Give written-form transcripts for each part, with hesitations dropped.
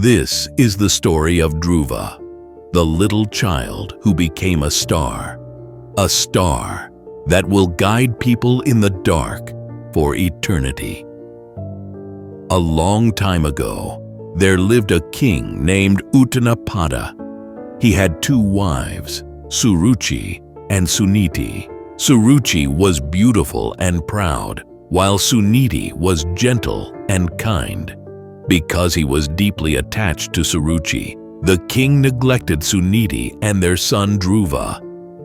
This is the story of Dhruva, the little child who became a star that will guide people in the dark for eternity. A long time ago, there lived a king named Uttanapada. He had two wives, Suruchi and Suniti. Suruchi was beautiful and proud, while Suniti was gentle and kind. Because he was deeply attached to Suruchi, the king neglected Suniti and their son Dhruva.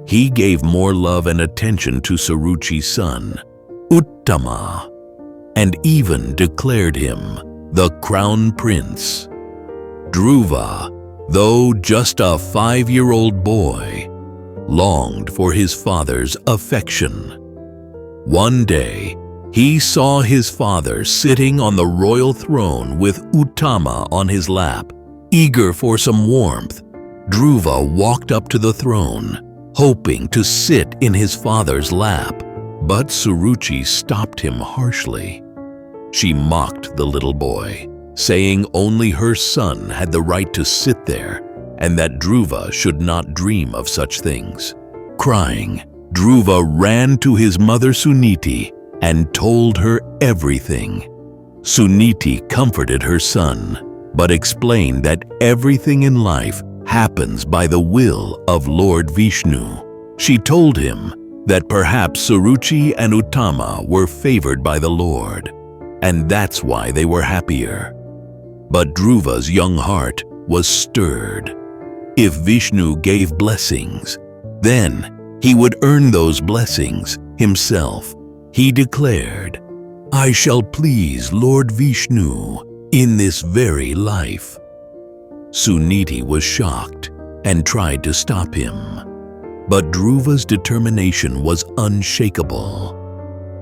He gave more love and attention to Suruchi's son, Uttama, and even declared him the crown prince. Dhruva, though just a 5-year-old boy, longed for his father's affection. One day, he saw his father sitting on the royal throne with Uttama on his lap. Eager for some warmth, Dhruva walked up to the throne, hoping to sit in his father's lap. But Suruchi stopped him harshly. She mocked the little boy, saying only her son had the right to sit there and that Dhruva should not dream of such things. Crying, Dhruva ran to his mother Suniti and told her everything. Suniti comforted her son, but explained that everything in life happens by the will of Lord Vishnu. She told him that perhaps Suruchi and Uttama were favored by the Lord, and that's why they were happier. But Dhruva's young heart was stirred. If Vishnu gave blessings, then he would earn those blessings himself. He declared, "I shall please Lord Vishnu in this very life." Suniti was shocked and tried to stop him. But Dhruva's determination was unshakable.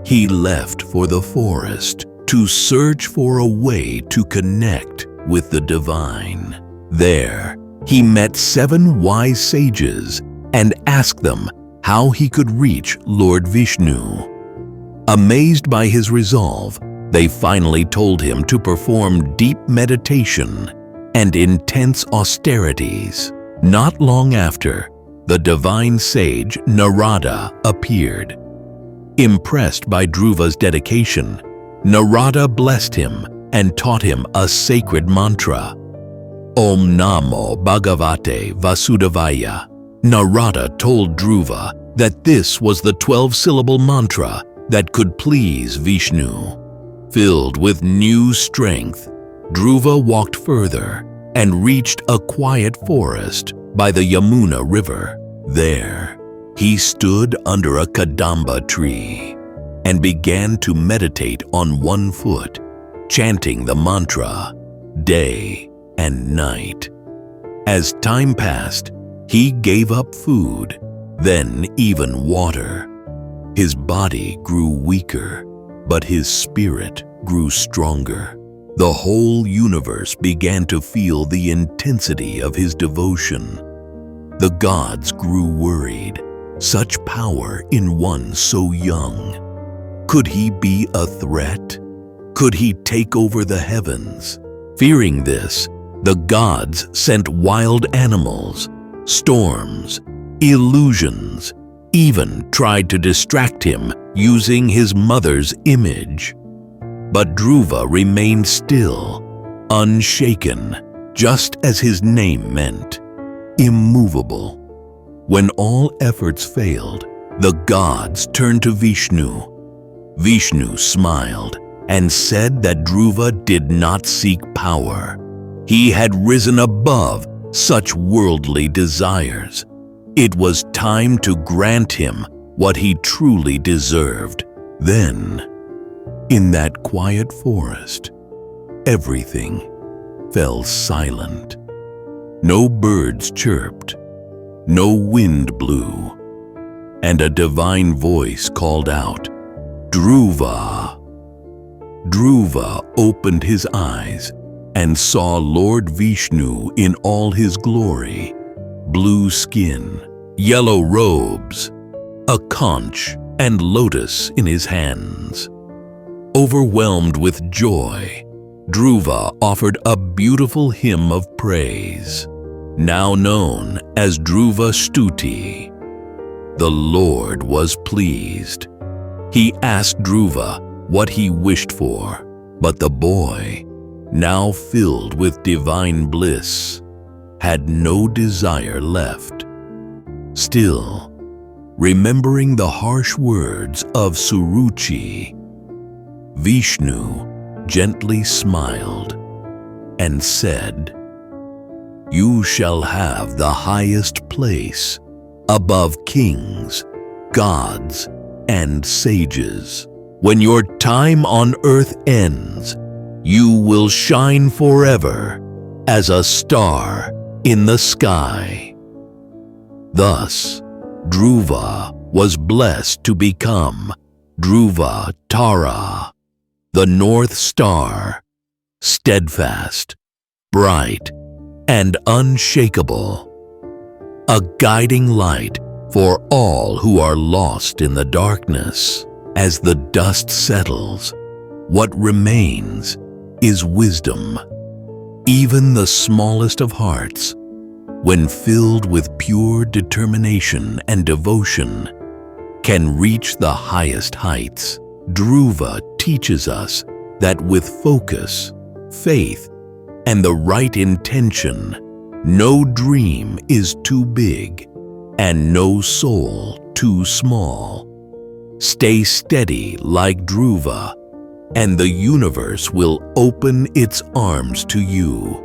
He left for the forest to search for a way to connect with the divine. There, he met 7 wise sages and asked them how he could reach Lord Vishnu. Amazed by his resolve, they finally told him to perform deep meditation and intense austerities. Not long after, the divine sage Narada appeared. Impressed by Dhruva's dedication, Narada blessed him and taught him a sacred mantra, Om Namo Bhagavate Vasudevaya. Narada told Dhruva that this was the 12-syllable mantra that could please Vishnu. Filled with new strength, Dhruva walked further and reached a quiet forest by the Yamuna River. There, he stood under a Kadamba tree and began to meditate on one foot, chanting the mantra day and night. As time passed, he gave up food, then even water. His body grew weaker, but his spirit grew stronger. The whole universe began to feel the intensity of his devotion. The gods grew worried. Such power in one so young. Could he be a threat? Could he take over the heavens? Fearing this, the gods sent wild animals, storms, illusions, even tried to distract him using his mother's image. But Dhruva remained still, unshaken, just as his name meant, immovable. When all efforts failed, the gods turned to Vishnu. Vishnu smiled and said that Dhruva did not seek power. He had risen above such worldly desires. It was time to grant him what he truly deserved. Then, in that quiet forest, everything fell silent. No birds chirped, no wind blew, and a divine voice called out, "Dhruva." Dhruva opened his eyes and saw Lord Vishnu in all his glory, blue skin, yellow robes, a conch and lotus in his hands. Overwhelmed with joy, Dhruva offered a beautiful hymn of praise, now known as Dhruva Stuti. The Lord was pleased. He asked Dhruva what he wished for, but the boy, now filled with divine bliss, had no desire left. Still, remembering the harsh words of Suruchi, Vishnu gently smiled and said, "You shall have the highest place above kings, gods, and sages. When your time on earth ends, you will shine forever as a star in the sky." Thus, Dhruva was blessed to become Dhruva Tara, the North Star, steadfast, bright, and unshakable, a guiding light for all who are lost in the darkness. As the dust settles, what remains is wisdom. Even the smallest of hearts, when filled with pure determination and devotion, can reach the highest heights. Dhruva teaches us that with focus, faith, and the right intention, no dream is too big and no soul too small. Stay steady like Dhruva, and the universe will open its arms to you.